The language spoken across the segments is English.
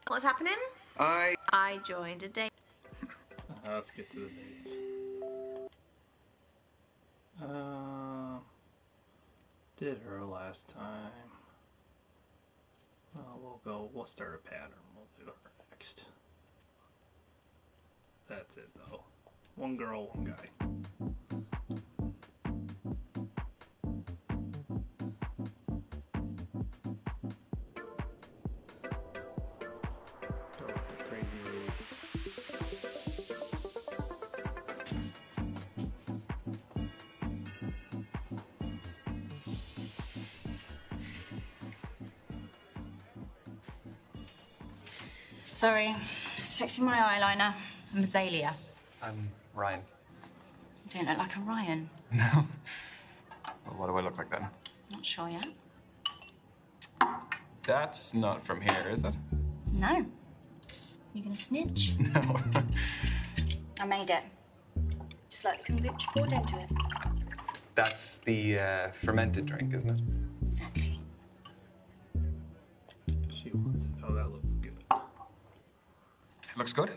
What's happening? I joined a date. Let's get to the dates. Did her last time. We'll start a pattern. We'll do her next. That's it though. One girl, one guy. Sorry, just fixing my eyeliner. I'm Azalea. I'm Ryan. You don't look like a Ryan. No. Well, what do I look like then? Not sure yet. That's not from here, is it? No. You gonna snitch? No. I made it. Just like the kombucha poured into it. That's the fermented drink, isn't it? Exactly. Oh, that looks good. It looks good.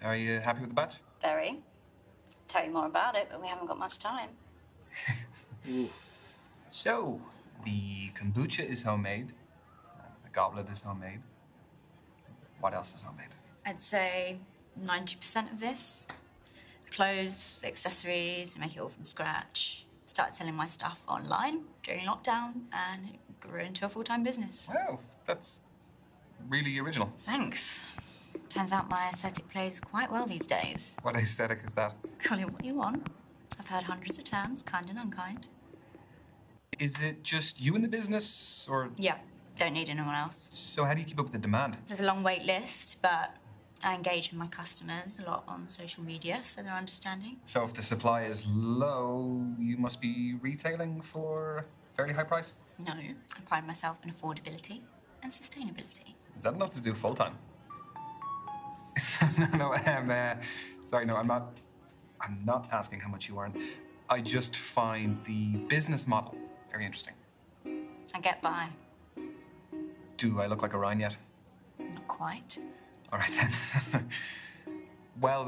Are you happy with the batch? Very. Tell you more about it, but we haven't got much time. So, the kombucha is homemade. The goblet is homemade. What else is homemade? I'd say 90% of this. The clothes, the accessories, I make it all from scratch. Started selling my stuff online during lockdown, and it grew into a full-time business. Wow, that's really original. Thanks. Turns out my aesthetic plays quite well these days. What aesthetic is that? Call it what you want. I've heard hundreds of terms, kind and unkind. Is it just you in the business, or...? Yeah, don't need anyone else. So how do you keep up with the demand? There's a long wait list, but I engage with my customers a lot on social media, so they're understanding. So if the supply is low, you must be retailing for a fairly high price? No, I pride myself in affordability and sustainability. Is that enough to do full-time? No, sorry, no, I'm not asking how much you earn. I just find the business model very interesting. I get by. Do I look like a Ryan yet? Not quite. All right, then. Well,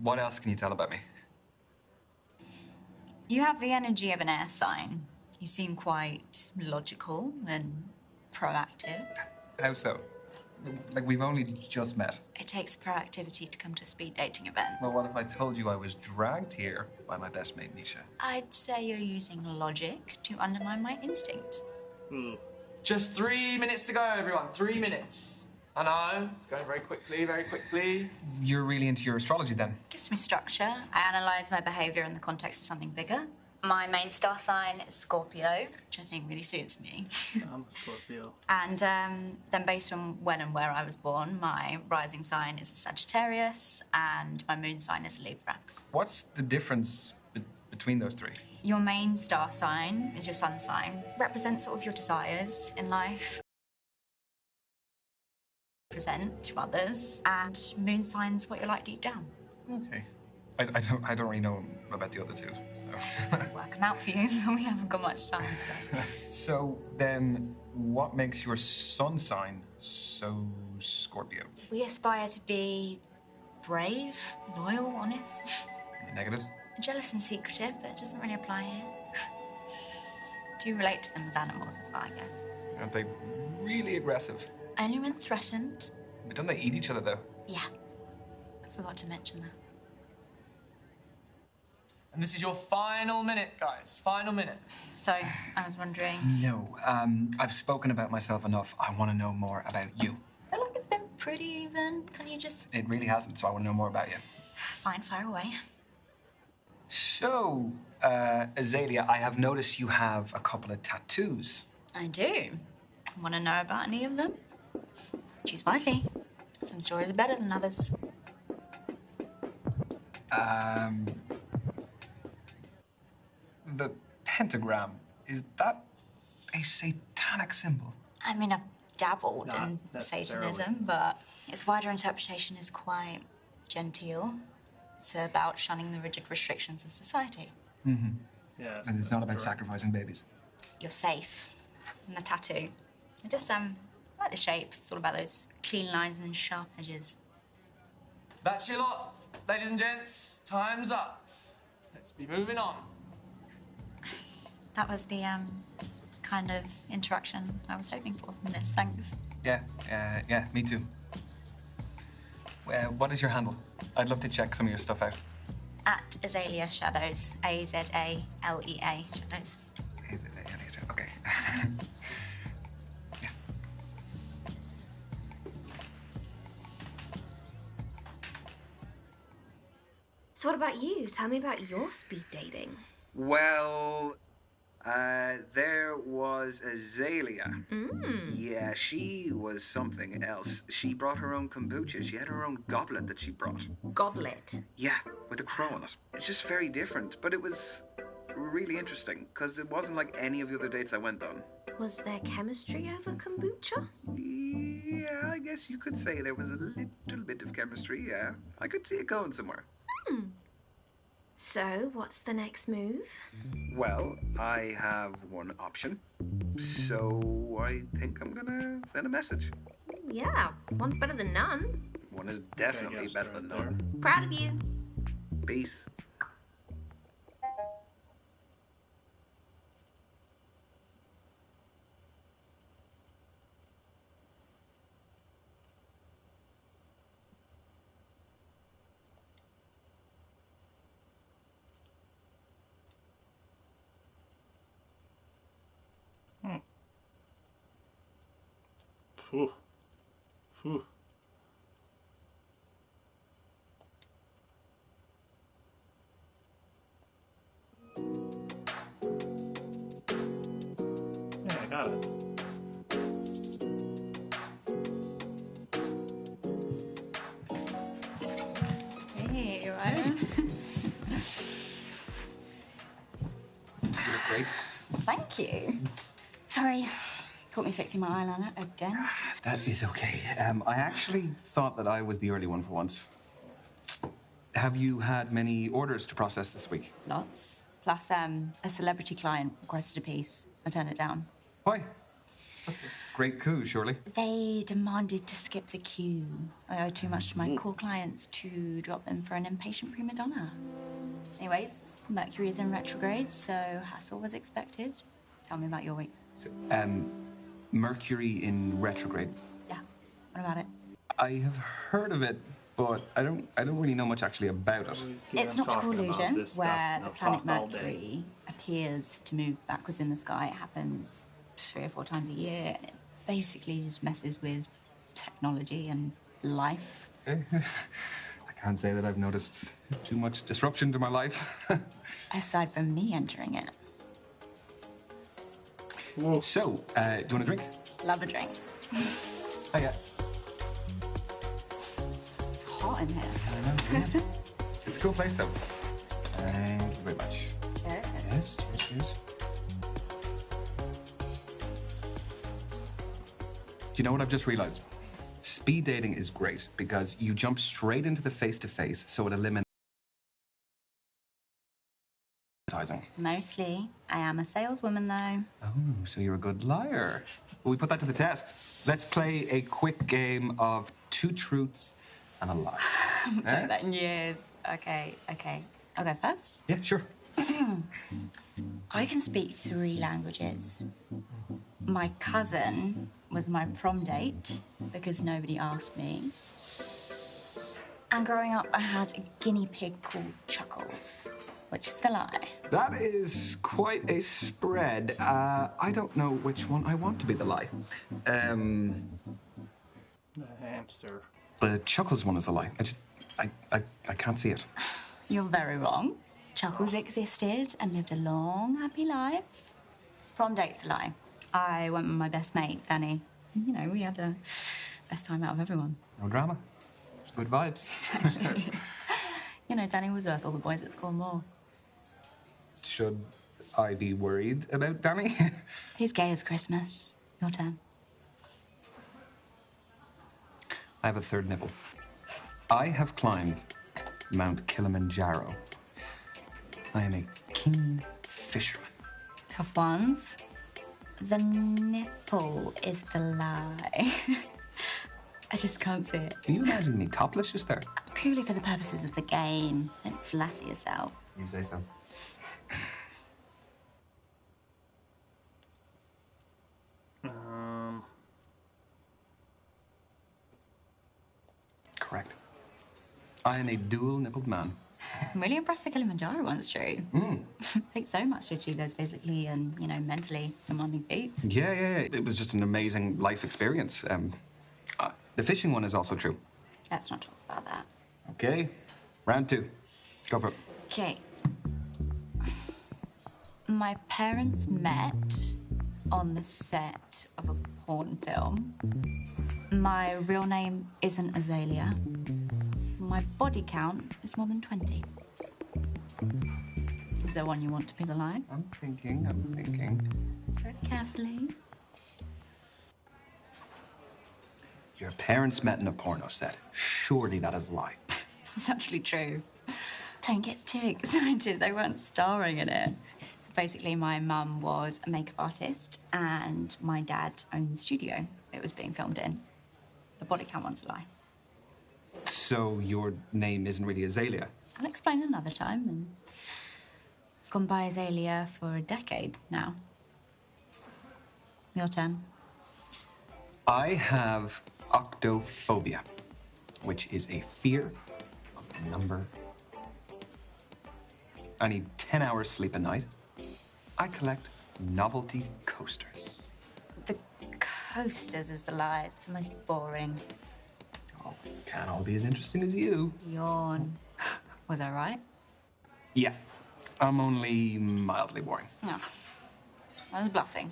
what else can you tell about me? You have the energy of an air sign. You seem quite logical and proactive. How so? Like, we've only just met. It takes proactivity to come to a speed dating event. Well, what if I told you I was dragged here by my best mate, Nisha? I'd say you're using logic to undermine my instinct. Just 3 minutes to go, everyone. 3 minutes. I know, it's going very quickly, very quickly. You're really into your astrology, then? Gives me structure. I analyse my behaviour in the context of something bigger. My main star sign is Scorpio, which I think really suits me. I'm a Scorpio. And then based on when and where I was born, my rising sign is a Sagittarius and my moon sign is a Libra. What's the difference between those three? Your main star sign is your sun sign. Represents sort of your desires in life. Present to others. And moon sign's what you're like deep down. Okay. I don't really know about the other two, so... Work them out for you, we haven't got much time, so... So, then, what makes your sun sign so Scorpio? We aspire to be brave, loyal, honest. Negatives? Jealous and secretive, but it doesn't really apply here. Do relate to them as animals as well, I guess. Aren't they really aggressive? Only when threatened. But don't they eat each other, though? Yeah. I forgot to mention that. And this is your final minute, guys. Final minute. So, I was wondering... No, I've spoken about myself enough. I want to know more about you. I feel like it's been pretty even. Can you just... It really hasn't, so I want to know more about you. Fine, fire away. So, Azalea, I have noticed you have a couple of tattoos. I do. Want to know about any of them? Choose wisely. Some stories are better than others. The pentagram, is that a satanic symbol? I mean, I've dabbled Not in necessarily. Satanism, but its wider interpretation is quite genteel. It's about shunning the rigid restrictions of society. Mm-hmm. Yes. And it's not about correct. sacrificing babies. You're safe. And the tattoo. I just, I like the shape. It's all about those clean lines and sharp edges. That's your lot, ladies and gents. Time's up. Let's be moving on. That was the kind of interaction I was hoping for from this. Thanks. Yeah, me too. What is your handle? I'd love to check some of your stuff out. At Azalea Shadows. Azalea Shadows. Okay. Yeah. So what about you? Tell me about your speed dating. Well, there was Azalea. Yeah, she was something else. She brought her own kombucha. She had her own goblet that she brought. Goblet. Yeah, with a crow on it. It's just very different, but it was really interesting because it wasn't like any of the other dates I went on. Was there chemistry over kombucha? Yeah, I guess you could say there was a little bit of chemistry, yeah. I could see it going somewhere. So, what's the next move? Well, I have one option. So I think I'm gonna send a message. Yeah, one's better than none. One is definitely guess better right than none. Proud of you. Peace. Phew. Phew. Yeah, I got it. Hey, Ryan. You look great. Thank you. Sorry, caught me fixing my eyeliner again. That is okay. I actually thought that I was the early one for once. Have you had many orders to process this week? Lots. Plus, a celebrity client requested a piece. I turned it down. Why? That's a great coup, surely. They demanded to skip the queue. I owe too much to my core clients to drop them for an impatient prima donna. Anyways, Mercury is in retrograde, so hassle was expected. Tell me about your week. Mercury in retrograde. Yeah, what about it? I have heard of it, but I don't really know much actually about it. It's an optical Talking about illusion this stuff, where and the I'll planet talk all day. Mercury appears to move backwards in the sky. It happens 3 or 4 times a year. It basically just messes with technology and life. I can't say that I've noticed too much disruption to my life. Aside from me entering it. So, do you want a drink? Love a drink. Oh, yeah. Hot in here. I know, yeah. It's a cool place, though. Thank you very much. Yeah. Yes, cheers. Do you know what I've just realized? Speed dating is great because you jump straight into the face-to-face, so it eliminates advertising. Mostly. I am a saleswoman, though. Oh, so you're a good liar. Well, we put that to the test. Let's play a quick game of 2 truths and a lie. I haven't played that in years. Okay. I'll go first. Yeah, sure. I can speak 3 languages. My cousin was my prom date because nobody asked me. And growing up, I had a guinea pig called Chuckles, which is the lie. That is quite a spread. I don't know which one I want to be the lie. The hamster. The Chuckles one is the lie. I can't see it. You're very wrong. Chuckles existed and lived a long, happy life. Prom date's the lie. I went with my best mate, Danny. You know, we had the best time out of everyone. No drama. Just good vibes. You know, Danny was worth all the boys at Cornwall. Should I be worried about Danny? He's gay as Christmas. Your turn. I have a third nibble. I have climbed Mount Kilimanjaro. I am a keen fisherman. Tough ones. The nipple is the lie. I just can't see it. Can you imagine me topless just there? Purely for the purposes of the game. Don't flatter yourself. You say so. Correct. I am a dual-nippled man. I'm really impressed the Kilimanjaro one's true. Takes so much to achieve those physically and, mentally demanding feats. Yeah. It was just an amazing life experience. The fishing one is also true. Let's not talk about that. Okay. Round 2. Go for it. Okay. My parents met on the set of a porn film. My real name isn't Azalea. My body count is more than 20. Is there one you want to pin the line? I'm thinking. Very carefully. Your parents met in a porno set. Surely that is a lie. This is actually true. Don't get too excited. They weren't starring in it. So basically, my mum was a makeup artist and my dad owned the studio it was being filmed in. The body count one's a lie. So your name isn't really Azalea? I'll explain another time. And I've gone by Azalea for a decade now. Your turn. I have octophobia, which is a fear of the number. I need 10 hours sleep a night. I collect novelty coasters. The coasters is the lie. It's the most boring. Oh, can't all be as interesting as you. Yawn. Was I right? Yeah, I'm only mildly boring. No. I was bluffing.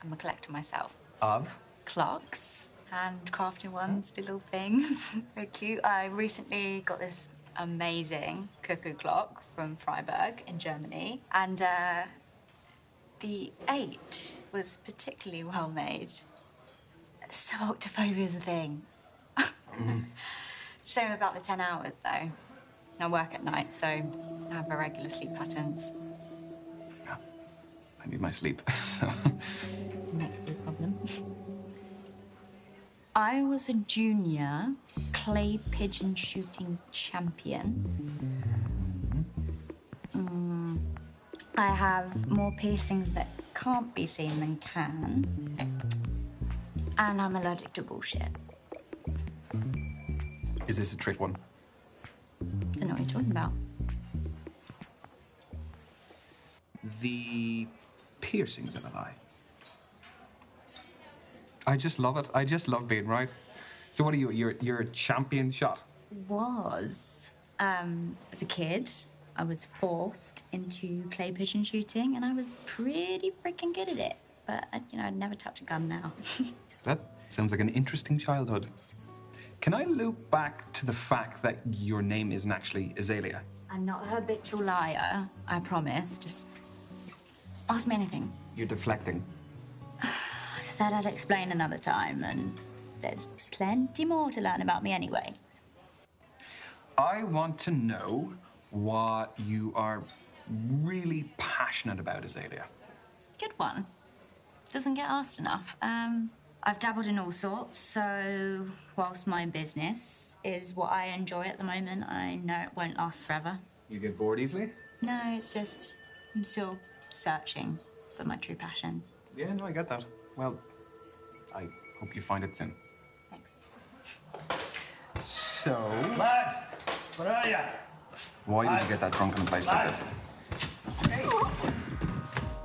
I'm a collector myself. Of? Clocks, handcrafted ones, little things. They're cute. I recently got this amazing cuckoo clock from Freiburg in Germany, and the 8 was particularly well made. So octophobia is a thing. Shame about the 10 hours, though. I work at night, so I have irregular sleep patterns. Yeah, I need my sleep, so... That could be a problem. I was a junior clay pigeon shooting champion. I have more piercings that can't be seen than can. And I'm allergic to bullshit. Is this a trick one? Don't know what you're talking about. The piercings are a lie. I just love it. I just love being right. So what are you? You're a champion shot? As a kid, I was forced into clay pigeon shooting, and I was pretty freaking good at it. But, I'd never touch a gun now. That sounds like an interesting childhood. Can I loop back to the fact that your name isn't actually Azalea? I'm not a habitual liar, I promise. Just ask me anything. You're deflecting. I said I'd explain another time, and there's plenty more to learn about me anyway. I want to know what you are really passionate about, Azalea. Good one. Doesn't get asked enough. I've dabbled in all sorts, so whilst my business is what I enjoy at the moment, I know it won't last forever. You get bored easily? No, it's just I'm still searching for my true passion. Yeah, no, I get that. Well, I hope you find it soon. Thanks. So... Lads, where are ya? Why did you get that drunk in a place like this?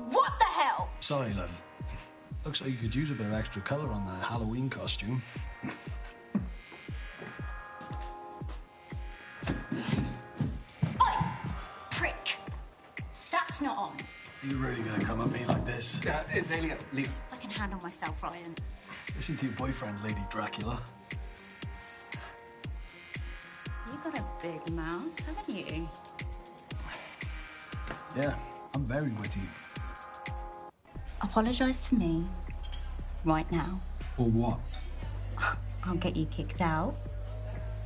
What the hell? Sorry, love. Looks like you could use a bit of extra colour on the Halloween costume. Oi! Prick! That's not on. Are you really gonna come at me like this? Azalea, leave. I can handle myself, Ryan. Listen to your boyfriend, Lady Dracula. You've got a big mouth, haven't you? Yeah, I'm very witty. Apologise to me right now. Or what? I'll get you kicked out.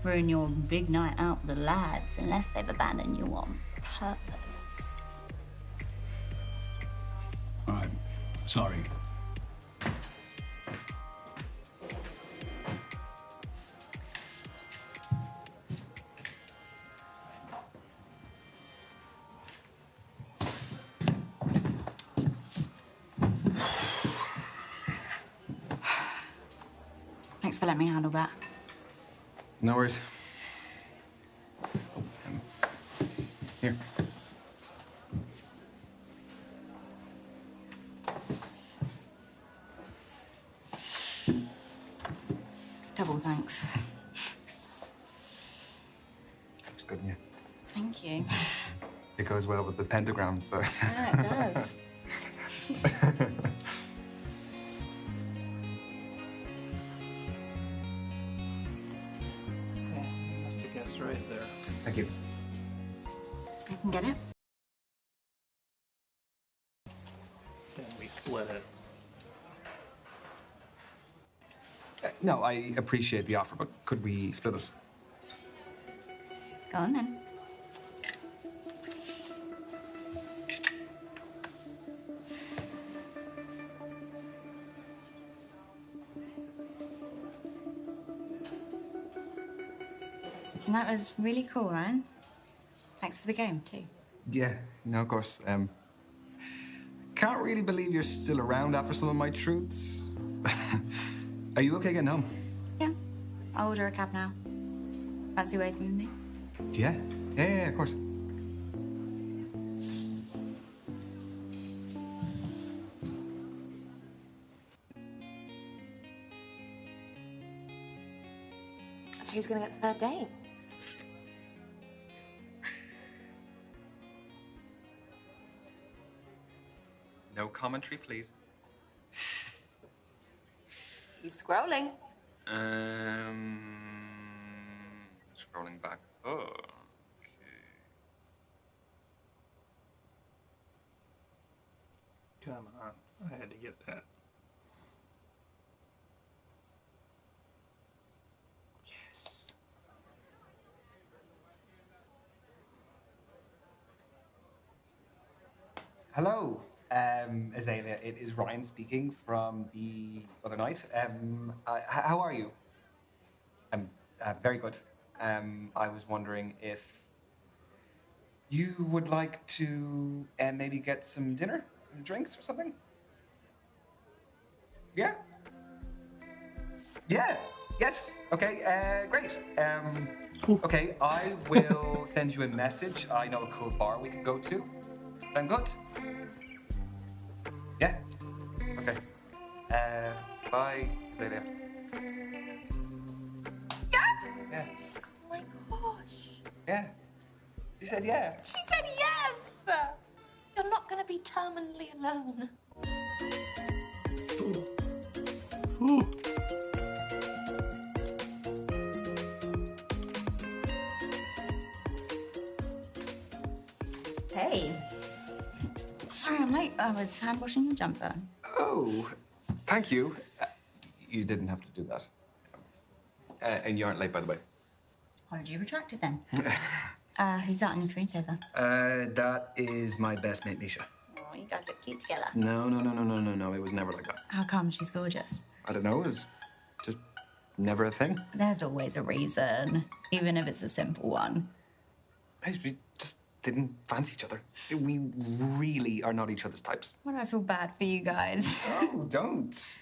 Ruin your big night out with the lads unless they've abandoned you on purpose. All right, sorry. Thanks for letting me handle that. No worries. Here. Double thanks. Looks good in you. Thank you. It goes well with the pentagram, so. Yeah, it does. Yeah, must have guessed right there. Thank you. I can get it. Then we split it. No, I appreciate the offer, but could we split it? Go on then. Tonight was really cool, Ryan. Thanks for the game, too. Yeah, of course. Can't really believe you're still around after some of my truths. Are you okay getting home? Yeah, I'll order a cab now. Fancy waiting with me? Yeah, of course. So who's gonna get the third date? No commentary, please. He's scrolling. Scrolling back. Oh, Come on, I had to get that. Yes. Hello, Azalea. It is Ryan speaking from the other night. How are you? I'm very good. I was wondering if you would like to maybe get some dinner, some drinks or something? Yeah? Yeah. Yes. Okay. Great. Okay. I will send you a message. I know a cool bar we could go to. Sound good? Yeah. Okay. Bye, later. Yeah. Yeah. Oh my gosh. Yeah. She said yeah. She said yes. You're not gonna be terminally alone. Ooh. Hey. Sorry I'm late. I was hand washing the jumper. Oh, thank you. You didn't have to do that. And you aren't late, by the way. Apology retracted then. Who's that on your screensaver? That is my best mate, Misha. Oh, you guys look cute together. No. It was never like that. How come? She's gorgeous. I don't know. It was just never a thing. There's always a reason, even if it's a simple one. We just didn't fancy each other. We really are not each other's types. Why do I feel bad for you guys? Oh, don't.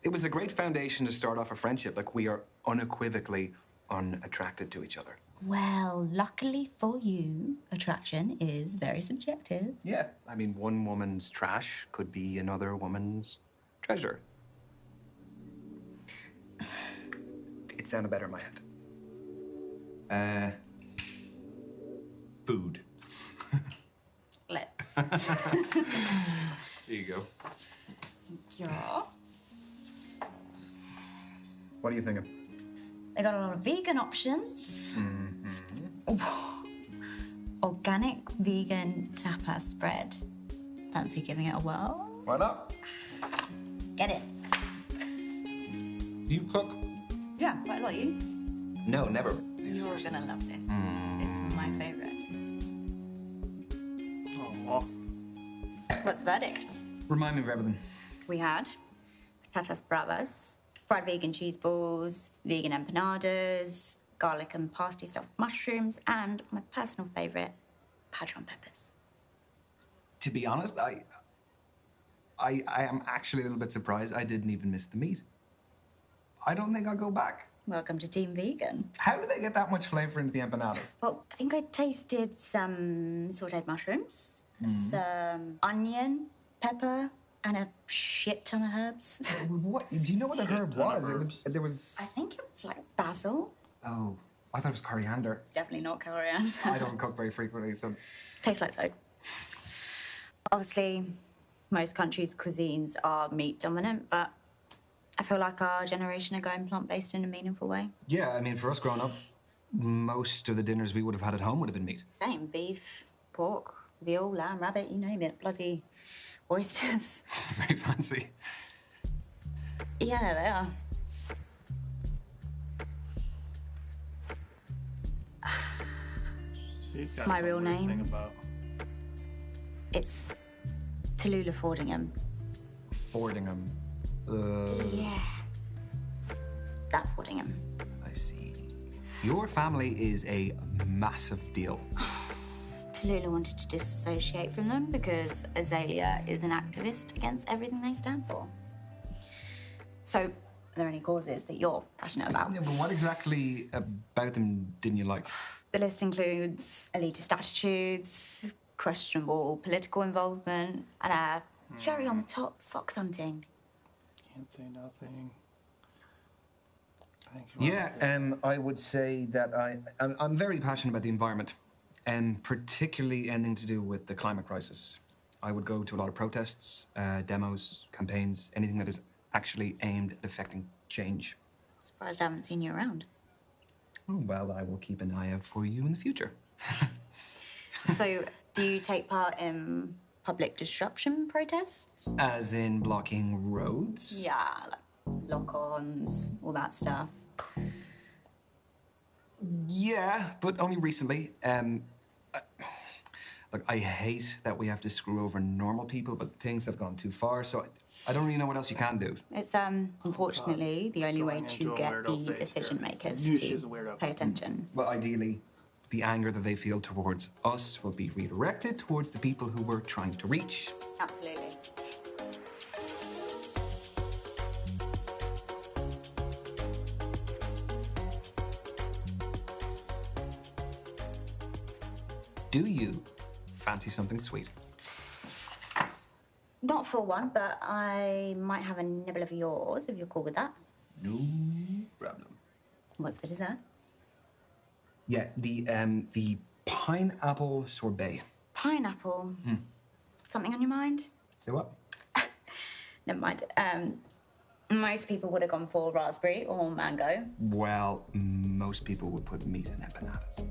It was a great foundation to start off a friendship. Like, we are unequivocally unattracted to each other. Well, luckily for you, attraction is very subjective. Yeah. I mean, one woman's trash could be another woman's treasure. It sounded better in my head. Food. Let's. There you go. Yeah. What are you thinking? They got a lot of vegan options. Oh, organic vegan tapas spread. Fancy giving it a whirl? Why not? Get it. Do you cook? Yeah, quite a lot. You? No, never. You're gonna love this. It's my favorite. Oh, What's the verdict? Remind me of everything. We had patatas bravas, fried vegan cheese balls, vegan empanadas, garlic and parsley stuffed mushrooms, and my personal favorite, padron peppers. To be honest, I am actually a little bit surprised I didn't even miss the meat. I don't think I'll go back. Welcome to Team Vegan. How do they get that much flavor into the empanadas? Well, I think I tasted some sauteed mushrooms, some onion, pepper, and a shit ton of herbs. What? Do you know what the herb ton of was? herbs. There was. I think it was like basil. Oh, I thought it was coriander. It's definitely not coriander. I don't cook very frequently, so. Tastes like soap. Obviously, most countries' cuisines are meat dominant, but I feel like our generation are going plant-based in a meaningful way. Yeah, I mean, for us growing up, most of the dinners we would have had at home would have been meat. Same, beef, pork, veal, lamb, rabbit, you name it, bloody oysters. It's very fancy. Yeah, they are. She's got My some real weird name? thing about. It's Tallulah Fordingham. Fordingham. Yeah. That Fordingham. I see. Your family is a massive deal. Tallulah wanted to disassociate from them because Azalea is an activist against everything they stand for. So, are there any causes that you're passionate about? Yeah, but what exactly about them didn't you like? The list includes elitist attitudes, questionable political involvement, and cherry on the top, fox hunting. Can't say nothing. I think she Yeah, wants to- I would say that I'm very passionate about the environment, and particularly anything to do with the climate crisis. I would go to a lot of protests, demos, campaigns, anything that is actually aimed at affecting change. Surprised I haven't seen you around. Oh, well, I will keep an eye out for you in the future. So, do you take part in public disruption protests? As in blocking roads? Yeah, like lock-ons, all that stuff. Yeah, but only recently. Look, I hate that we have to screw over normal people, but things have gone too far, so I don't really know what else you can do. It's unfortunately the only way Going into to a get weirdo the phase here. decision makers Knew she was a to weirdo. pay attention. Well, ideally, the anger that they feel towards us will be redirected towards the people who we're trying to reach. Absolutely. Do you fancy something sweet? Not for one, but I might have a nibble of yours if you're cool with that. No problem. What's good is that? Yeah, the pineapple sorbet. Pineapple. Something on your mind? Say what? Never mind. Most people would have gone for raspberry or mango. Well, most people would put meat in empanadas.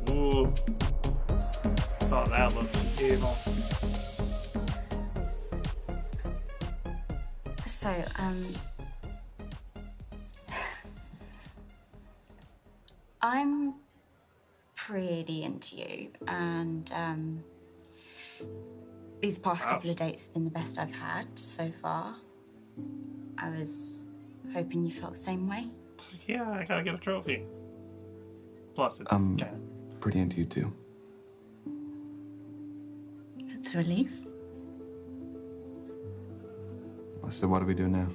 Ooh. Saw that look evil. So, I'm pretty into you, and these past couple of dates have been the best I've had so far. I was hoping you felt the same way. Yeah, I gotta get a trophy. Plus, it's Um, kind Pretty into you too. That's a relief. So what do we do now?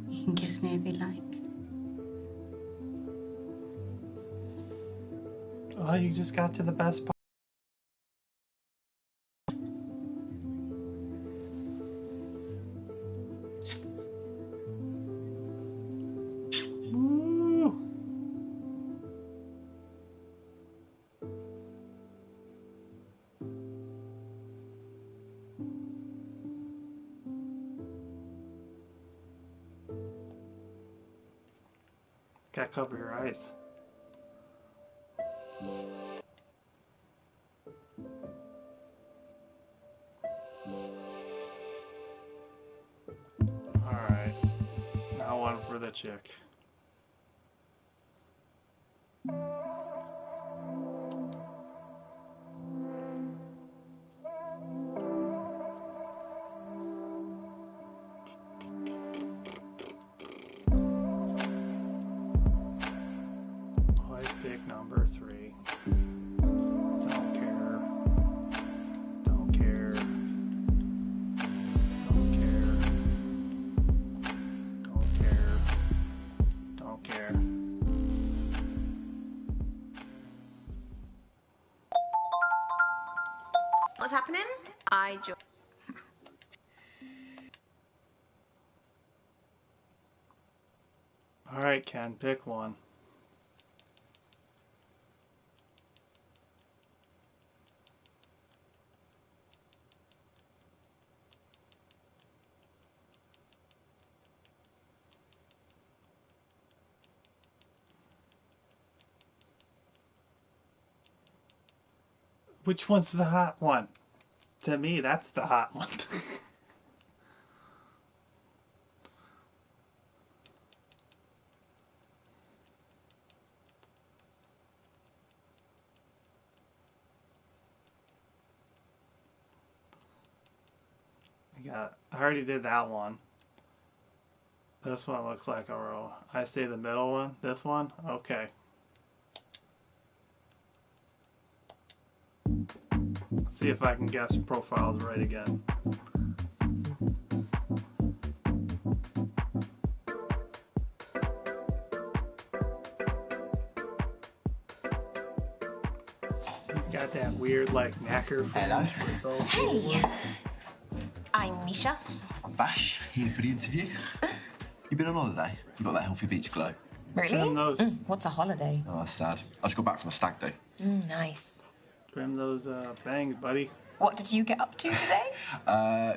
You can kiss me if you like. Oh, you just got to the best part. Woo. Gotta cover your eyes. Alright. Now one for the chick. I pick number 3. Don't care. What's happening? All right, Ken, pick one. Which one's the hot one? To me, that's the hot one. I already did that one. This one looks like a row. I say the middle one. This one? Okay. Let's see if I can guess profiles right again. He's got that weird, like, knacker from Hello. Fritzl. Hey, I'm Misha. I'm Bash, here for the interview. You been on holiday? You got that healthy beach glow. Really? Trim those, What's a holiday? Oh, that's sad. I just got back from a stag do. Nice. trim those bangs, buddy. What did you get up to today?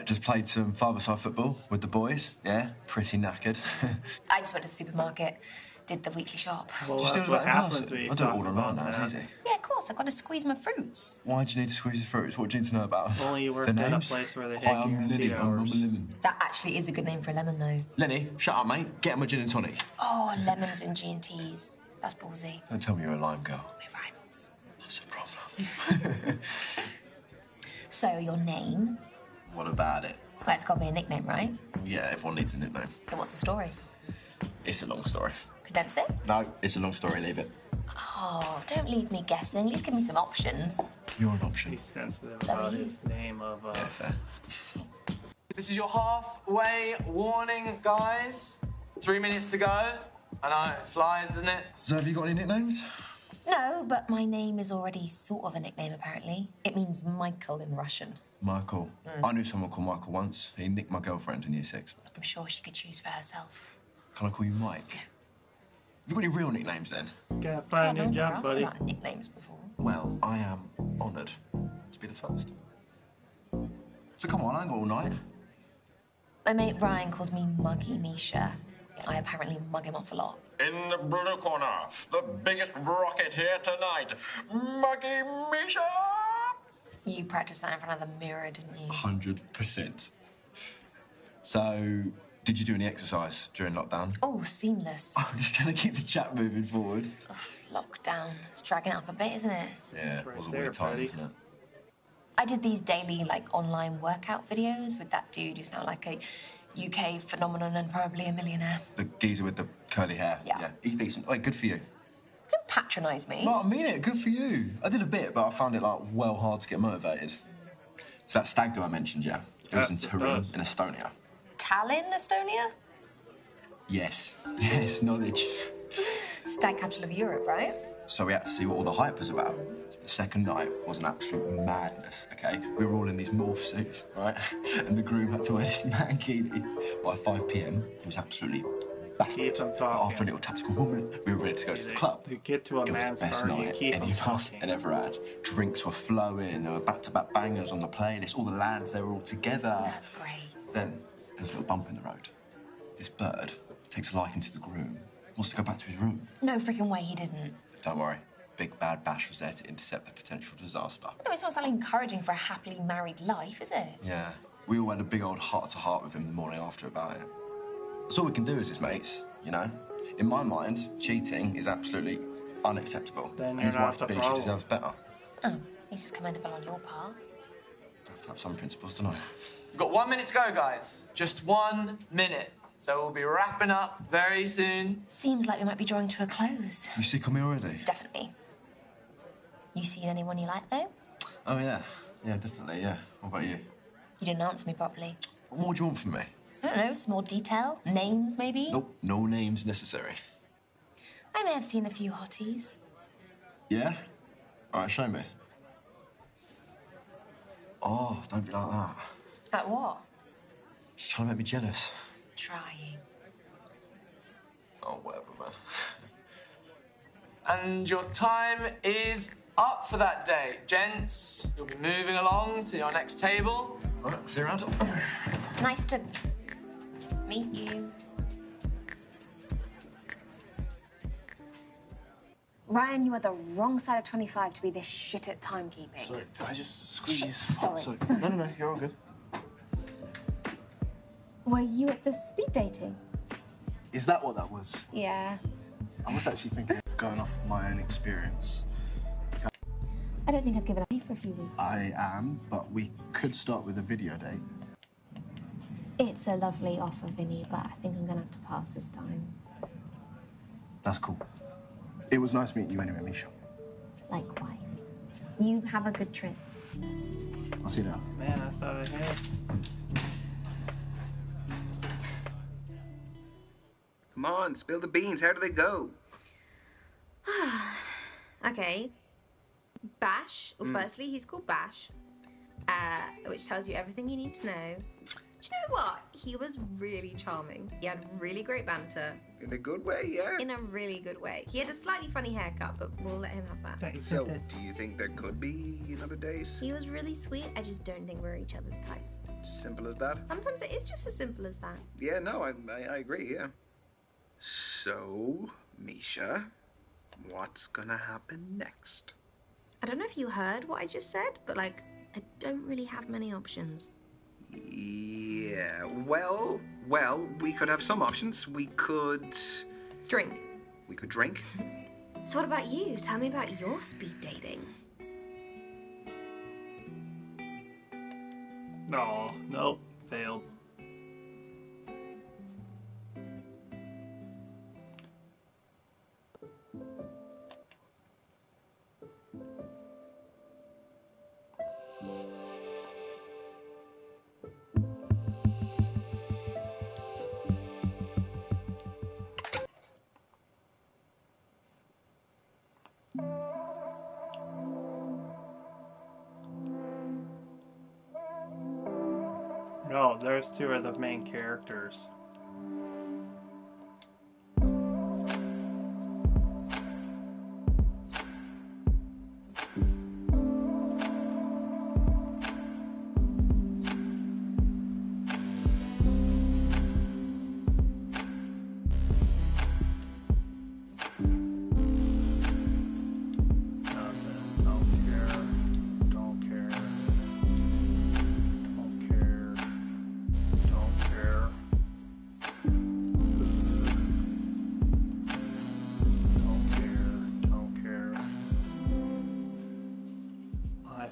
Just played some five-a-side football with the boys. Yeah, pretty knackered. I just went to the supermarket, did the weekly shop. Well, Just that's do it what like in happens person. when you I do it talk all about online now, it's that. easy. Yeah, of course, I've got to squeeze my fruits. Why do you need to squeeze the fruits? What do you need to know about? If only you worked The at a names? place where they Hi, had I'm guaranteed Lenny. I'm hours. Lemon. That actually is a good name for a lemon, though. Lenny, shut up, mate. Get him a gin and tonic. Oh, lemons and G&Ts. That's ballsy. Don't tell me you're a lime girl. We're rivals. That's a problem. So, your name? What about it? Well, it's got to be a nickname, right? Yeah, everyone needs a nickname. So what's the story? It's a long story. Condense it? No, it's a long story. Leave it. Oh, don't leave me guessing. At least give me some options. You're an option. He's sensitive So about are you. his name of. Yeah, fair. This is your halfway warning, guys. 3 minutes to go. I know, it flies, doesn't it? So have you got any nicknames? No, but my name is already sort of a nickname, apparently. It means Michael in Russian. Michael. I knew someone called Michael once. He nicked my girlfriend in year 6. I'm sure she could choose for herself. Can I call you Mike? Have you got any real nicknames then? Gotta find a No new one's ever job, asked buddy. about nicknames before. Well, I am honoured to be the first. So come on, I ain't got all night. My mate Ryan calls me Muggy Misha. I apparently mug him off a lot. In the blue corner, the biggest rocket here tonight, Muggy Misha! You practiced that in front of the mirror, didn't you? 100%. So, did you do any exercise during lockdown? Oh, seamless. I'm just trying to keep the chat moving forward. Lockdown. It's dragging up a bit, isn't it? Yeah, it right was a there, weird time, buddy. wasn't it? I did these daily, online workout videos with that dude who's now like a UK phenomenon and probably a millionaire. The geezer with the curly hair. Yeah. He's decent. Like, good for you. Don't patronise me. No, I mean it. Good for you. I did a bit, but I found it, well hard to get motivated. So that stag do I mentioned, yeah? It was Yes, in it Turin, does. in Estonia. Tallinn, Estonia? Yes. Yes, knowledge. Stag capital of Europe, right? So we had to see what all the hype was about. The second night was an absolute madness, okay? We were all in these morph suits, right? And the groom had to wear this mankini. By 5 p.m, he was absolutely battered. Keep him But talking. after a little tactical vomit, we were ready to go to the club. To get to a It was man's the best party, night keep any him of us talking. had ever had. Drinks were flowing, there were back-to-back bangers on the playlist. All the lads, they were all together. That's great. Then there's a little bump in the road. This bird takes a liking to the groom, wants to go back to his room. No freaking way he didn't. Don't worry, Big Bad Bash was there to intercept the potential disaster. No, it's not exactly encouraging for a happily married life, is it? Yeah, we all had a big old heart-to-heart with him the morning after about it. That's all we can do as his mates, you know? In my mind, cheating is absolutely unacceptable. Then and you're his not wife the to be, she problem. deserves better. Oh, this is commendable on your part. I have to have some principles, don't I? We've got 1 minute to go, guys. Just 1 minute. So we'll be wrapping up very soon. Seems like we might be drawing to a close. You sick of me already? Definitely. You seen anyone you like, though? Oh, yeah. Yeah, definitely, yeah. What about you? You didn't answer me properly. What more do you want from me? I don't know, some more detail? Names, maybe? Nope, no names necessary. I may have seen a few hotties. Yeah? All right, show me. Oh, don't be like that. Like what? She's trying to make me jealous. Trying. Oh, whatever, man. And your time is up for that day. Gents, you'll be moving along to your next table. All right, see you around. Nice to meet you. Ryan, you are the wrong side of 25 to be this shit at timekeeping. Sorry, can I just squeeze? Sorry. No, you're all good. Were you at the speed dating? Is that what that was? Yeah. I was actually thinking of going off my own experience. I don't think I've given up for a few weeks. I am, but we could start with a video date. It's a lovely offer, Vinny, but I think I'm gonna have to pass this time. That's cool. It was nice meeting you anyway, Misha. Likewise. You have a good trip. I'll see you later. Man, I thought I had. Come on, spill the beans. How do they go? Okay. Bash. Well, firstly, he's called Bash, which tells you everything you need to know. Do you know what? He was really charming. He had really great banter. In a good way, yeah. In a really good way. He had a slightly funny haircut, but we'll let him have that. So, do you think there could be another date? He was really sweet. I just don't think we're each other's types. Simple as that? Sometimes it is just as simple as that. Yeah, no, I agree, yeah. So, Misha, what's gonna happen next? I don't know if you heard what I just said, but like, I don't really have many options. Yeah, well, we could have some options. We could... Drink. We could drink. So what about you? Tell me about your speed dating. No, nope, failed. No, there's two of the main characters.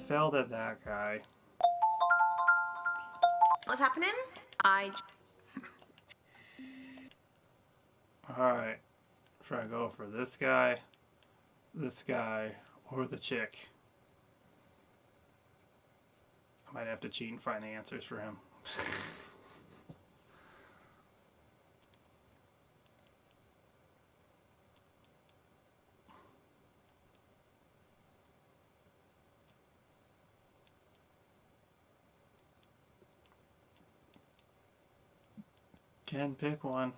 Failed at that guy. What's happening? Alright. Should I go for this guy, or the chick? I might have to cheat and find the answers for him. Can pick one.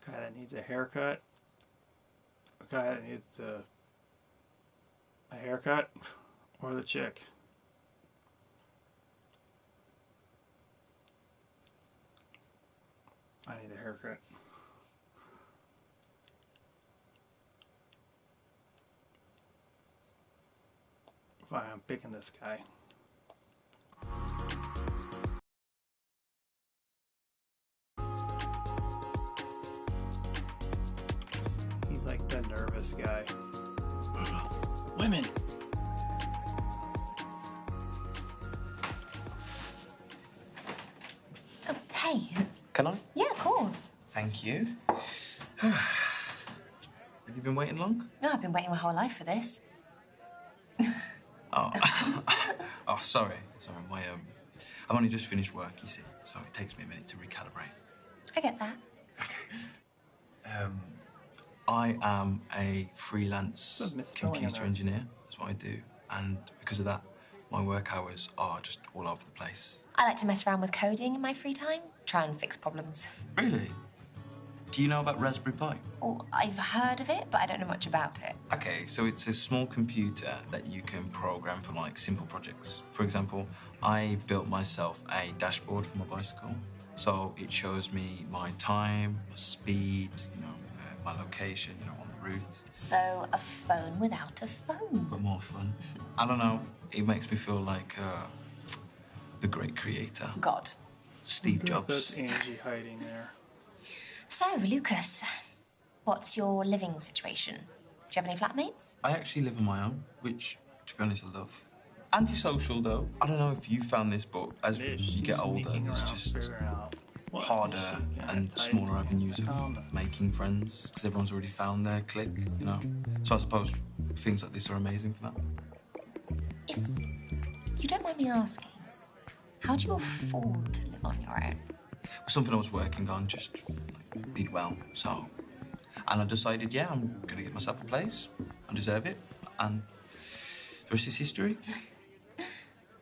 Guy that needs a haircut. A guy that needs a haircut, or the chick. I need a haircut. Fine, I'm picking this guy. He's like the nervous guy. Women! Oh, hey. Can I? Yeah, of course. Thank you. Have you been waiting long? No, I've been waiting my whole life for this. Oh, oh, sorry. My I've only just finished work, you see, so it takes me a minute to recalibrate. I get that. I am a freelance There's misspelling in computer there. engineer. That's what I do. And because of that, my work hours are just all over the place. I like to mess around with coding in my free time, try and fix problems. Really? Do you know about Raspberry Pi? Well, I've heard of it, but I don't know much about it. Okay, so it's a small computer that you can program for like simple projects. For example, I built myself a dashboard for my bicycle. So it shows me my time, my speed, my location, on the route. So a phone without a phone. But more fun. I don't know, it makes me feel like the great creator. God. Steve Jobs. That's Angie hiding there. So, Lucas, what's your living situation? Do you have any flatmates? I actually live on my own, which, to be honest, I love. Antisocial, though. I don't know if you found this, but as you get older, there's just harder and smaller avenues of making friends, because everyone's already found their clique, So I suppose things like this are amazing for that. If you don't mind me asking, how do you afford to live on your own? Something I was working on just did well, so. And I decided, yeah, I'm gonna get myself a place. I deserve it, and the rest is history.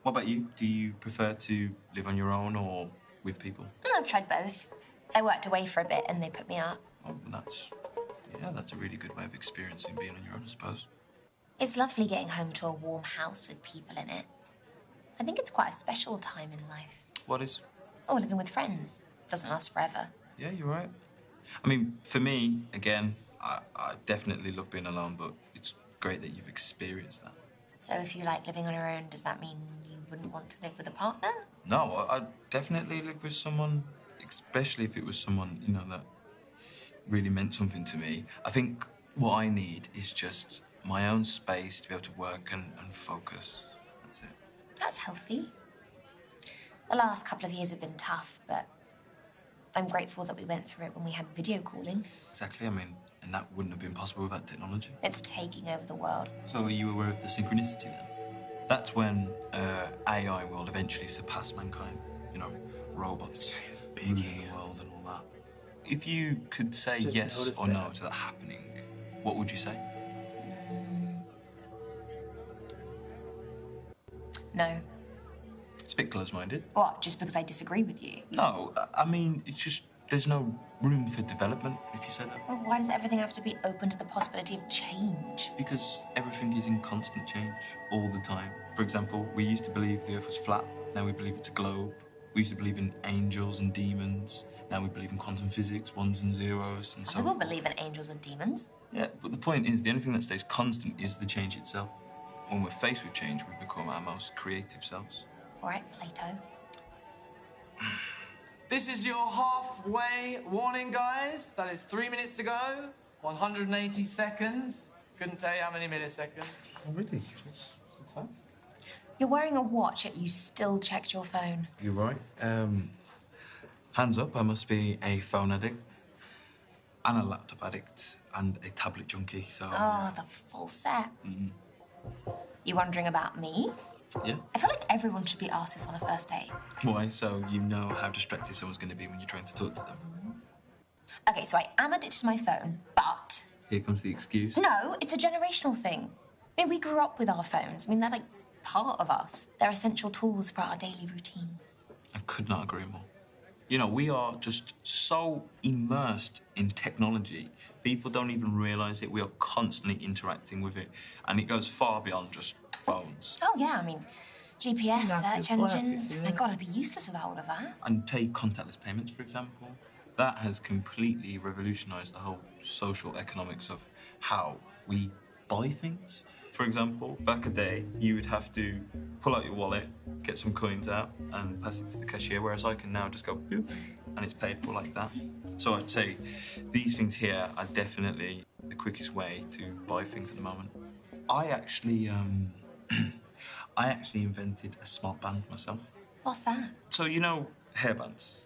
What about you? Do you prefer to live on your own or with people? I've tried both. I worked away for a bit and they put me up. Oh, that's a really good way of experiencing being on your own, I suppose. It's lovely getting home to a warm house with people in it. I think it's quite a special time in life. What is? Oh, living with friends. Doesn't last forever. Yeah, you're right. I mean, for me, again, I definitely love being alone, but it's great that you've experienced that. So if you like living on your own, does that mean you wouldn't want to live with a partner? No, I'd definitely live with someone, especially if it was someone, that really meant something to me. I think what I need is just my own space to be able to work and focus. That's it. That's healthy. The last couple of years have been tough, but I'm grateful that we went through it when we had video calling. Exactly, I mean, and that wouldn't have been possible without technology. It's taking over the world. So are you aware of the synchronicity then? That's when AI will eventually surpass mankind. Robots ruling the world and all that. If you could say Just yes noticed or that. no to that happening, what would you say? No. It's a bit close-minded. What, just because I disagree with you? No, I mean, it's just there's no room for development if you say that. Well, why does everything have to be open to the possibility of change? Because everything is in constant change all the time. For example, we used to believe the Earth was flat, now we believe it's a globe. We used to believe in angels and demons, now we believe in quantum physics, ones and zeros, and Some people believe in angels and demons. Yeah, but the point is, the only thing that stays constant is the change itself. When we're faced with change, we become our most creative selves. All right, Plato. This is your halfway warning, guys. That is 3 minutes to go, 180 seconds. Couldn't tell you how many milliseconds. Oh, really? What's the time? You're wearing a watch, yet you still checked your phone. You're right. Hands up, I must be a phone addict, and a laptop addict, and a tablet junkie, so... Oh, the full set. You wondering about me? Yeah. I feel like everyone should be asked this on a first date. Why? So you know how distracted someone's going to be when you're trying to talk to them. Okay, so I am addicted to my phone, but... Here comes the excuse. No, it's a generational thing. I mean, we grew up with our phones. I mean, they're like part of us. They're essential tools for our daily routines. I could not agree more. We are just so immersed in technology, people don't even realise it. We are constantly interacting with it, and it goes far beyond just phones. Oh, yeah, I mean, GPS, Knocked search his glasses, engines. yeah. My God, I'd be useless without all of that. And take contactless payments, for example. That has completely revolutionised the whole social economics of how we buy things. For example, back a day, you would have to pull out your wallet, get some coins out, and pass it to the cashier, whereas I can now just go boop, and it's paid for like that. So I'd say these things here are definitely the quickest way to buy things at the moment. I actually invented a smart band myself. What's that? So hairbands?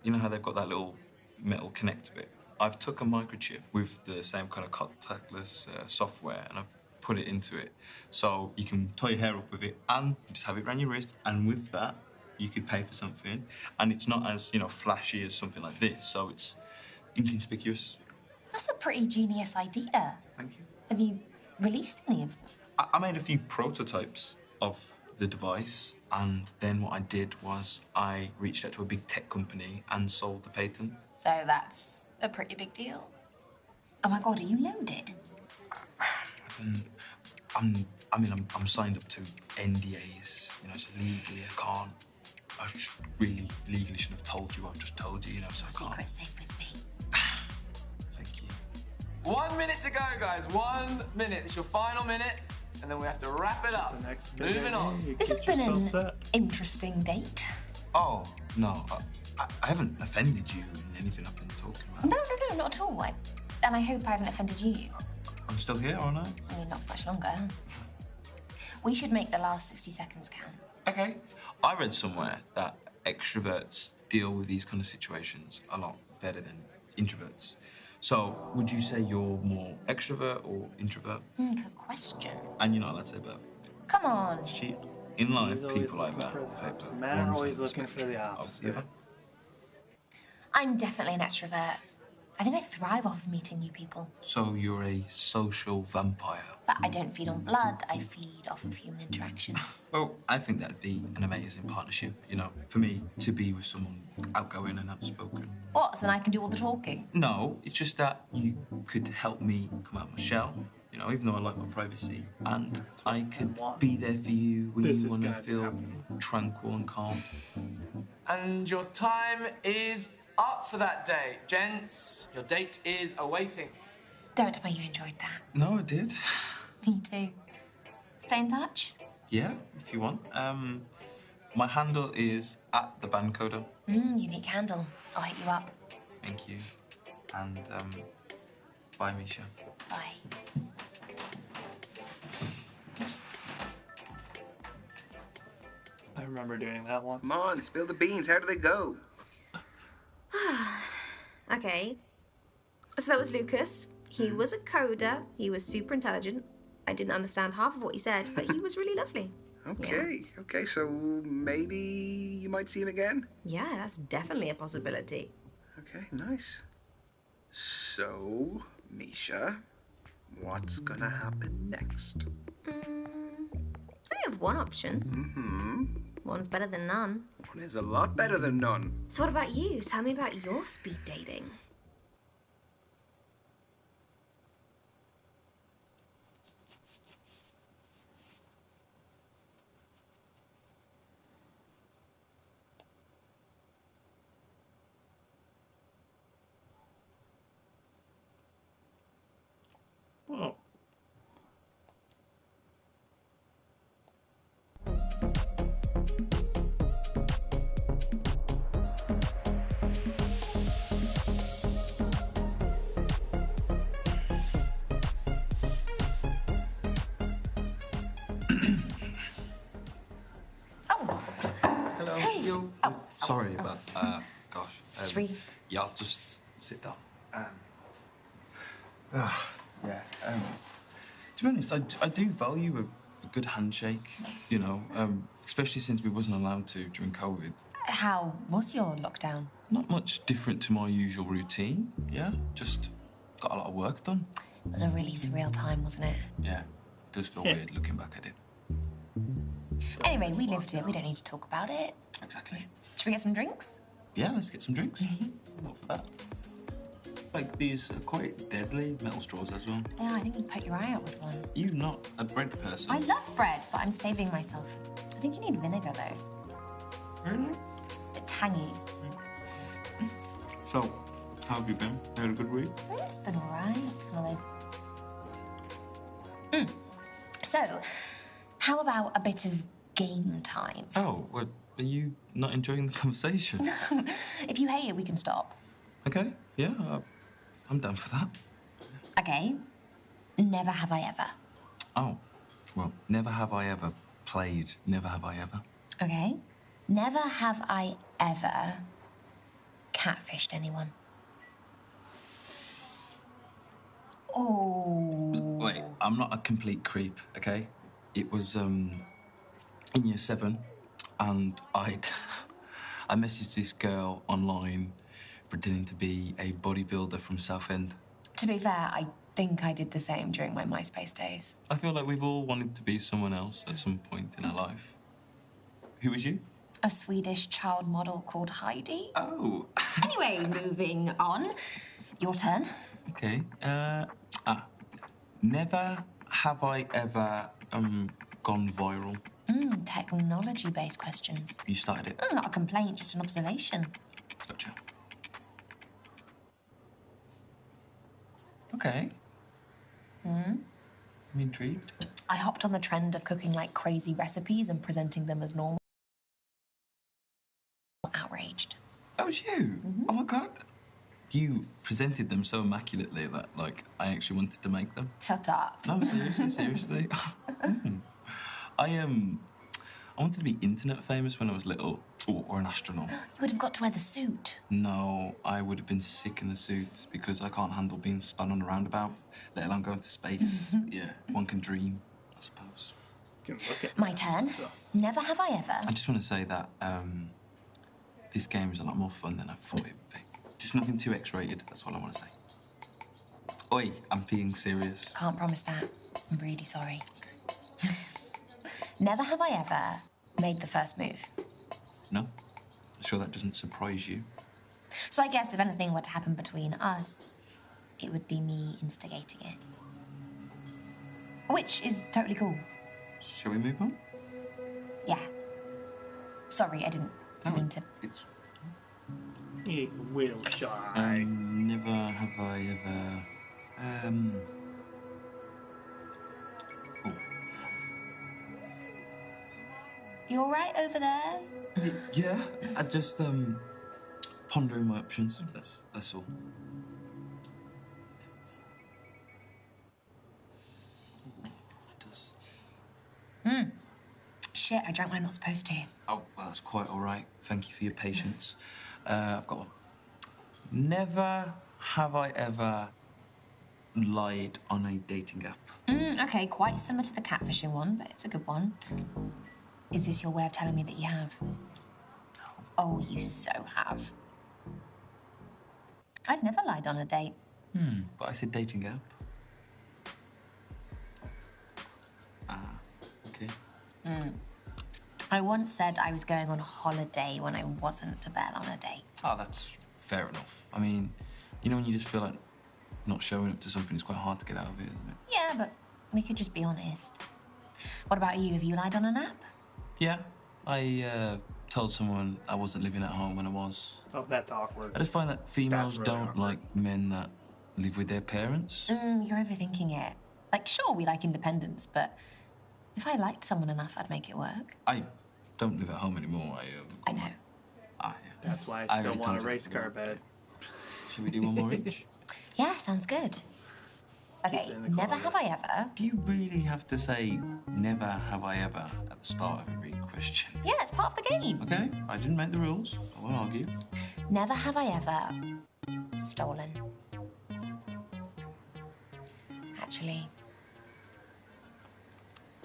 You know how they've got that little metal connector bit? I've took a microchip with the same kind of contactless software, and I've put it into it. So you can tie your hair up with it and just have it around your wrist, and with that, you could pay for something, and it's not as, flashy as something like this, so it's inconspicuous. That's a pretty genius idea. Thank you. Have you released any of them? I made a few prototypes of the device, and then what I did was I reached out to a big tech company and sold the patent. So that's a pretty big deal. Oh my God, are you loaded? I'm signed up to NDAs, so legally I can't. I just really legally shouldn't have told you. I've just told you, so I can't. Secret's safe with me. Thank you. 1 minute to go, guys. 1 minute. It's your final minute, and then we have to wrap it up. Moving on. This has been an interesting date. Oh, no. I haven't offended you in anything I've been talking about. No, not at all. And I hope I haven't offended you. I'm still here, aren't I? I mean, not for much longer. We should make the last 60 seconds count. Okay. I read somewhere that extroverts deal with these kind of situations a lot better than introverts. So, would you say you're more extrovert or introvert? Good question. And you're not allowed to say both. Come on. It's cheap. In life, He's always people like looking that for the favour opposite. Men are one always side of the looking for the spectrum of opposite. the other. I'm definitely an extrovert. I think I thrive off of meeting new people. So you're a social vampire. But I don't feed on blood, I feed off of human interaction. Well, I think that'd be an amazing partnership, for me to be with someone outgoing and outspoken. What, so then I can do all the talking? No, it's just that you could help me come out of my shell, even though I like my privacy. And I could be there for you when you want to feel tranquil and calm. And your time is up for that date. Gents, your date is awaiting. Don't tell me you enjoyed that. No, I did. Me too. Stay in touch? Yeah, if you want. My handle is @thebandcoder. Unique handle. I'll hit you up. Thank you. And, bye, Misha. Bye. I remember doing that once. Come on, spill the beans. How do they go? Okay. So that was Lucas. He was a coder. He was super intelligent. I didn't understand half of what he said, but he was really lovely. Okay, so maybe you might see him again? Yeah, that's definitely a possibility. Okay, nice. So, Misha, what's gonna happen next? I only have one option. One's better than none. One is a lot better than none. So what about you? Tell me about your speed dating. Oh. Hello. Hey. Yo. Sorry about, gosh. Should we- Yeah, I'll just sit down. To be honest, I do value a good handshake, especially since we wasn't allowed to during COVID. How was your lockdown? Not much different to my usual routine, yeah? Just got a lot of work done. It was a really surreal time, wasn't it? Yeah, it does feel weird looking back at it. Anyway, we lived it. We don't need to talk about it. Exactly. Should we get some drinks? Yeah, let's get some drinks. What for that? Like these are quite deadly metal straws as well. Yeah, I think you put your eye out with one. You not a bread person. I love bread, but I'm saving myself. I think you need vinegar, though. Really? A bit tangy. So, how have you been? You had a good week? Yeah, it's been all right. It's one of those... So, how about a bit of game time? Oh, what? Are you not enjoying the conversation? If you hate it, we can stop. Okay, yeah, I'm down for that. Okay. Never have I ever. Oh, well, never have I ever played Never Have I Ever. Okay. Never have I ever catfished anyone. Oh. Wait, I'm not a complete creep, okay? It was, in year 7, and I'd I messaged this girl online pretending to be a bodybuilder from Southend. To be fair, I think I did the same during my MySpace days. I feel like we've all wanted to be someone else at some point in our life. Who was you? A Swedish child model called Heidi. Oh. Anyway, moving on. Your turn. Okay. Never have I ever gone viral. Technology-based questions. You started it. Not a complaint, just an observation. Gotcha. Okay. I'm intrigued. I hopped on the trend of cooking like crazy recipes and presenting them as normal. Outraged. That was you? Oh my God. You presented them so immaculately that, like, I actually wanted to make them. Shut up. No, seriously. I wanted to be internet famous when I was little, or an astronaut. You would have got to wear the suit. No, I would have been sick in the suit because I can't handle being spun on a roundabout, let alone going to space. Yeah, one can dream, I suppose. My turn. Never have I ever. I just want to say that this game is a lot more fun than I thought it would be. Just nothing too X-rated, that's all I want to say. Oi, I'm being serious. Can't promise that. I'm really sorry. Never have I ever made the first move. No? Sure that doesn't surprise you? So I guess if anything were to happen between us, it would be me instigating it. Which is totally cool. Shall we move on? Yeah. Sorry, I didn't mean to. It's... It will shine. Never have I ever... You all right over there? Yeah, I just, pondering my options. That's all. Shit, I drank what I'm not supposed to. Oh, well, that's quite all right. Thank you for your patience. I've got one. Never have I ever lied on a dating app. Okay, quite similar to the catfishing one, but it's a good one. Is this your way of telling me that you have? No. Oh, you so have. I've never lied on a date. But I said dating app. Okay. I once said I was going on holiday when I wasn't to bail on a date. Oh, that's fair enough. I mean, you know when you just feel like not showing up to something, it's quite hard to get out of it, isn't it? Yeah, but we could just be honest. What about you? Have you lied on an app? Yeah. I told someone I wasn't living at home when I was. Oh, that's awkward. I just find that females That's really don't awkward. like men that live with their parents. You're overthinking it. Like, sure, we like independence, but if I liked someone enough, I'd make it work. I don't live at home anymore. I know. That's why I I still already want a told you. race car bed. Should we do one more each? Yeah, sounds good. Okay, never have I ever. Do you really have to say never have I ever at the start of every question? Yeah, it's part of the game. Okay, I didn't make the rules. I won't argue. Never have I ever stolen. Actually,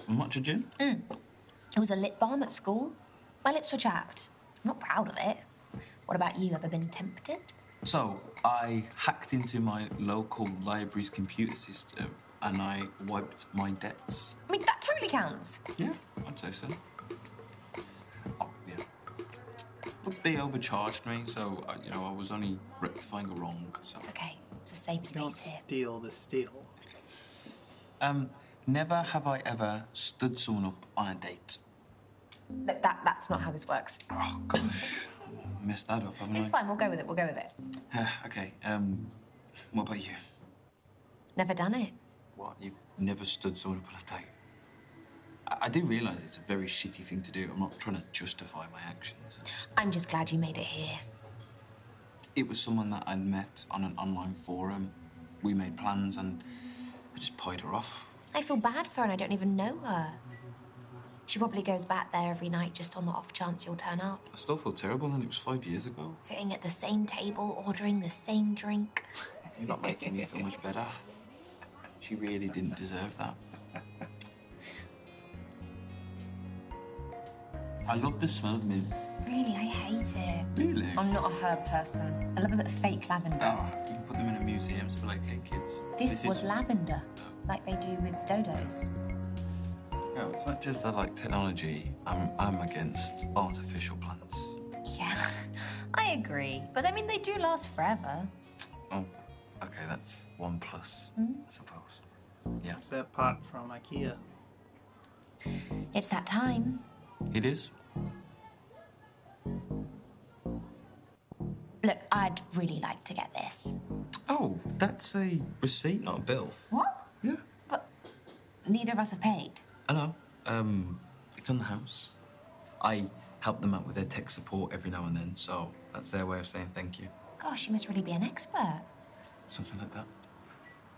Much ado? it was a lip balm at school. My lips were chapped. I'm not proud of it. What about you? Ever been tempted? So, I hacked into my local library's computer system and I wiped my debts. I mean, that totally counts. Yeah, I'd say so. Oh, yeah. Look, they overcharged me, so, I was only rectifying a wrong, so... It's okay. It's a safe space here. Steal the steal. Never have I ever stood someone up on a date. That's not how this works. Oh, gosh. Messed that up, haven't It's fine. We'll go with it. We'll go with it. Okay, what about you? Never done it. What? You've never stood someone up on a date? I do realise it's a very shitty thing to do. I'm not trying to justify my actions. I'm just glad you made it here. It was someone that I'd met on an online forum. We made plans and I just pied her off. I feel bad for her and I don't even know her. She probably goes back there every night just on the off chance you'll turn up. I still feel terrible and it was 5 years ago. Sitting at the same table, ordering the same drink. You're not making me feel much better. She really didn't deserve that. I love the smell of mint. Really, I hate it. Really? I'm not a herb person. I love a bit of fake lavender. Oh, you can put them in a museum to be like, hey kids. This was is... lavender, like they do with dodos. No, as much as I like technology, I'm against artificial plants. Yeah, I agree. But I mean, they do last forever. Oh, okay, that's 1 plus, I suppose. Yeah. It's that pot from IKEA. It's that time. It is? Look, I'd really like to get this. Oh, that's a receipt, not a bill. What? Yeah. But neither of us have paid. I know. It's on the house. I help them out with their tech support every now and then, so that's their way of saying thank you. Gosh, you must really be an expert. Something like that.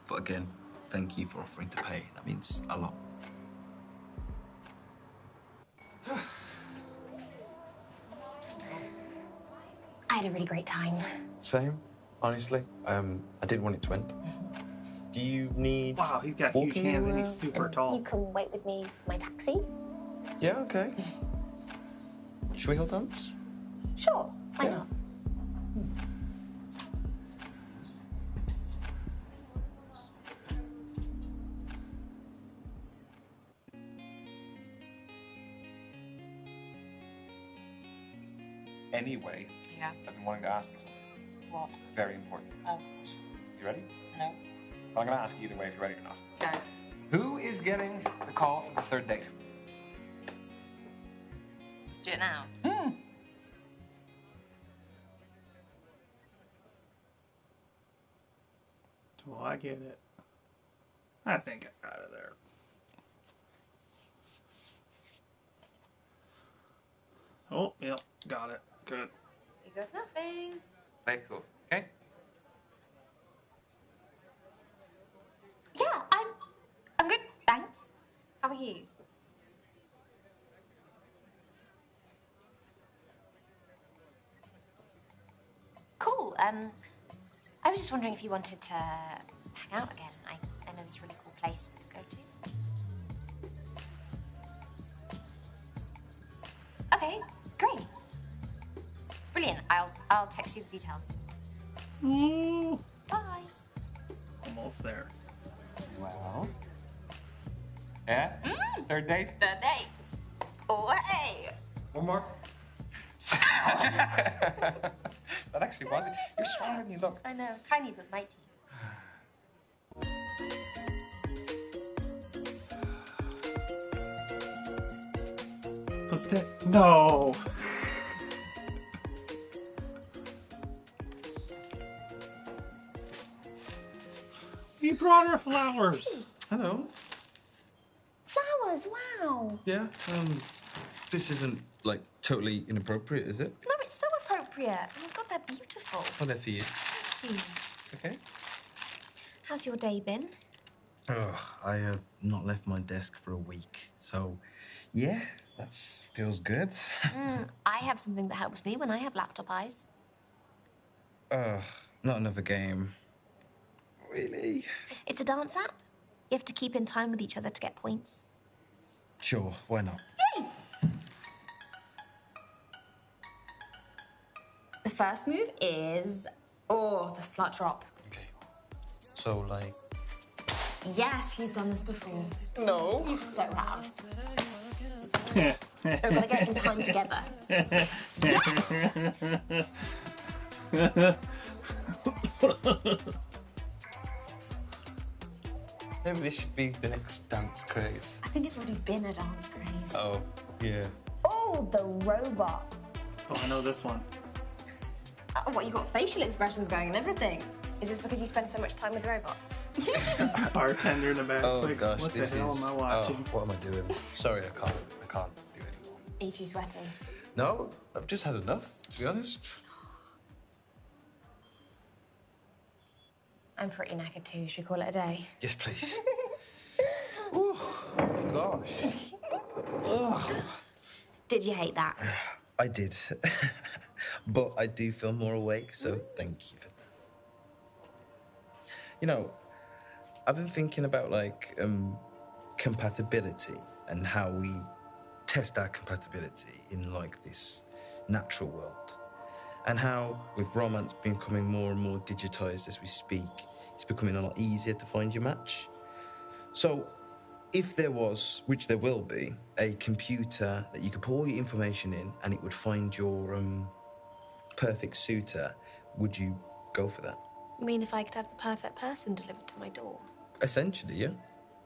But again, thank you for offering to pay. That means a lot. I had a really great time. Same, honestly. I didn't want it to end. Do you need... Wow, he's got huge hands and he's super tall. You can wait with me for my taxi? Yeah, okay. Should we hold hands? Sure, why not? Anyway, Yeah. I've been wanting to ask you something. What? Very important. Oh, You ready? no. I'm going to ask you either way if you're ready or not. No. Who is getting the call for the third date? Do it now. Oh, I get it. I think I'm out of there. Oh, yep, got it. Good. Here goes nothing. Very cool. Okay. Yeah, I'm good, thanks. How are you? Cool. I was just wondering if you wanted to hang out again. I know this really cool place we could go to. Okay, great. Brilliant. I'll text you the details. Ooh, Bye. almost there. Well. Yeah? Third date? Third date. Oh, hey. One more. That actually was it. You're stronger than you look. I know, tiny but mighty. No. He brought her flowers. Hello. Flowers, wow. Yeah, this isn't, like, totally inappropriate, is it? No, it's so appropriate. Oh my God, they're beautiful. Oh, they're for you. Thank you. It's okay. How's your day been? Ugh, I have not left my desk for a week, so yeah, that feels good. I have something that helps me when I have laptop eyes. Ugh, not another game. Really? It's a dance app. You have to keep in time with each other to get points. Sure, why not? The first move is... Oh, the slut drop. Okay. So, like... Yes, he's done this before. No. You so have. We're gonna get in time together. Yes! Maybe this should be the next dance craze. I think it's already been a dance craze. Oh, yeah. Oh, the robot. Oh, I know this one. What, you got facial expressions going and everything? Is this because you spend so much time with robots? Bartender in the back. Oh like, gosh, what this the hell is. am I watching? Oh, what am I doing? Sorry, I can't do it anymore. Are you too sweaty? No, I've just had enough, to be honest. I'm pretty knackered too. Should we call it a day? Yes, please. Ooh, gosh. Ugh. Did you hate that? I did. But I do feel more awake, so thank you for that. You know, I've been thinking about, like, compatibility and how we test our compatibility in, like, this natural world. And how, with romance becoming more and more digitized as we speak, it's becoming a lot easier to find your match. So, if there was, which there will be, a computer that you could put all your information in and it would find your perfect suitor, would you go for that? You mean if I could have the perfect person delivered to my door? Essentially, yeah.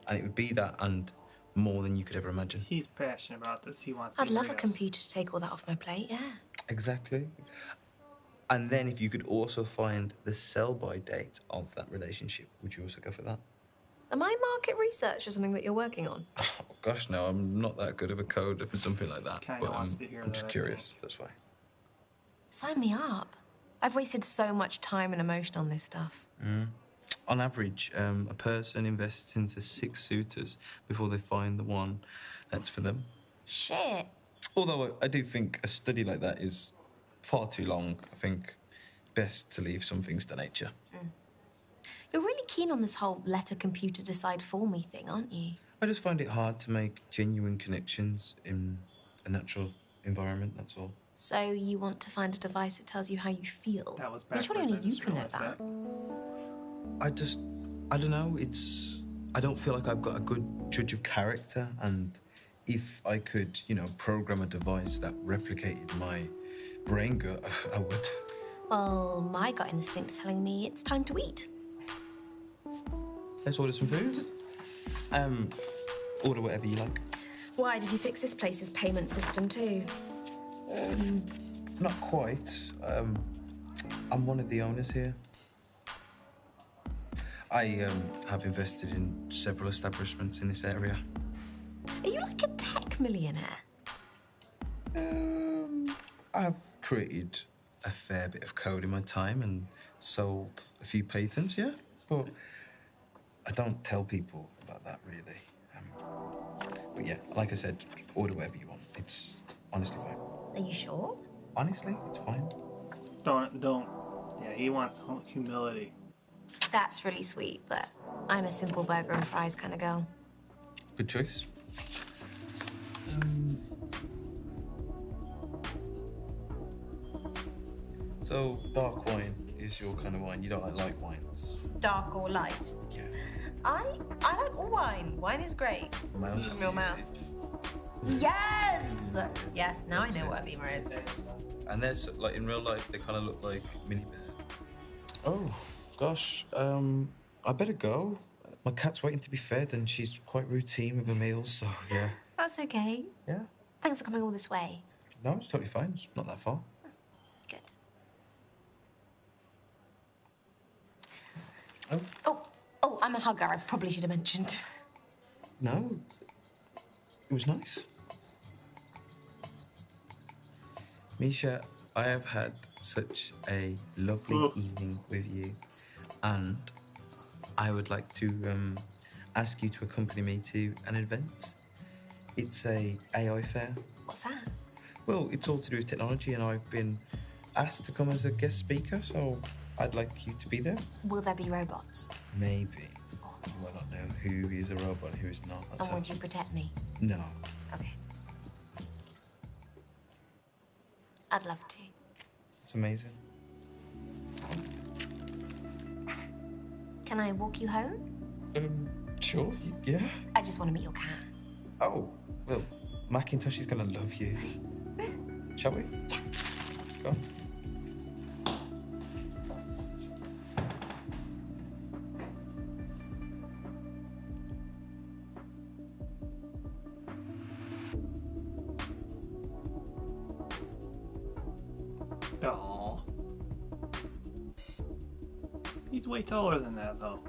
And it would be that and more than you could ever imagine. He's passionate about this. He wants to I'd be love a Rios. computer to take all that off my plate, yeah. Exactly. And then if you could also find the sell-by date of that relationship, would you also go for that? Am I market research or something that you're working on? Oh, gosh, no, I'm not that good of a coder for something like that. Kinda wants to hear I'm just that, I curious, that's why. Sign me up. I've wasted so much time and emotion on this stuff. On average, a person invests into 6 suitors before they find the one that's for them. Shit. Although I do think a study like that is far too long. I think best to leave some things to nature. You're really keen on this whole let a computer decide for me thing, aren't you? I just find it hard to make genuine connections in a natural environment, that's all. So you want to find a device that tells you how you feel? That was But surely backwards, only I you just can know realized that. I don't know, I don't feel like I've got a good judge of character, and if I could, program a device that replicated my brain gut, I would. Well, my gut instinct's telling me it's time to eat. Let's order some food. Order whatever you like. Why did you fix this place's payment system too? Not quite. I'm one of the owners here. I have invested in several establishments in this area. Are you like a tech millionaire? I've created a fair bit of code in my time and sold a few patents, yeah? But I don't tell people about that, really. But yeah, like I said, order whatever you want. It's honestly fine. Are you sure? Honestly, it's fine. Don't. Yeah, he wants humility. That's really sweet, but I'm a simple burger and fries kind of girl. Good choice. So, dark wine is your kind of wine. You don't like light wines. Dark or light? Yeah. I like all wine. Wine is great. Mouse. Real mouse. Yes! Yes, now I know what a lemur is. And there's, like, in real life, they kind of look like mini bear. Oh, gosh. I better go. My cat's waiting to be fed, and she's quite routine with her meals, so, yeah. That's okay. Yeah. Thanks for coming all this way. No, it's totally fine. It's not that far. Good. Oh, I'm a hugger. I probably should have mentioned. No, it was nice. Misha, I have had such a lovely evening with you, and I would like to ask you to accompany me to an event. It's a AI fair. What's that? Well, it's all to do with technology, and I've been asked to come as a guest speaker, so I'd like you to be there. Will there be robots? Maybe. You might not know who is a robot and who is not. That's And would you protect me? No. Okay. I'd love to. It's amazing. Can I walk you home? Sure, yeah. I just want to meet your cat. Oh, well, Macintosh is gonna love you. Shall we? Yeah. Let's go. Aw. He's way taller than that, though.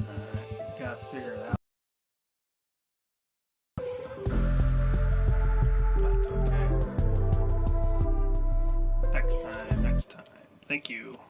Alright, gotta figure it out. That's okay. Next time. Thank you.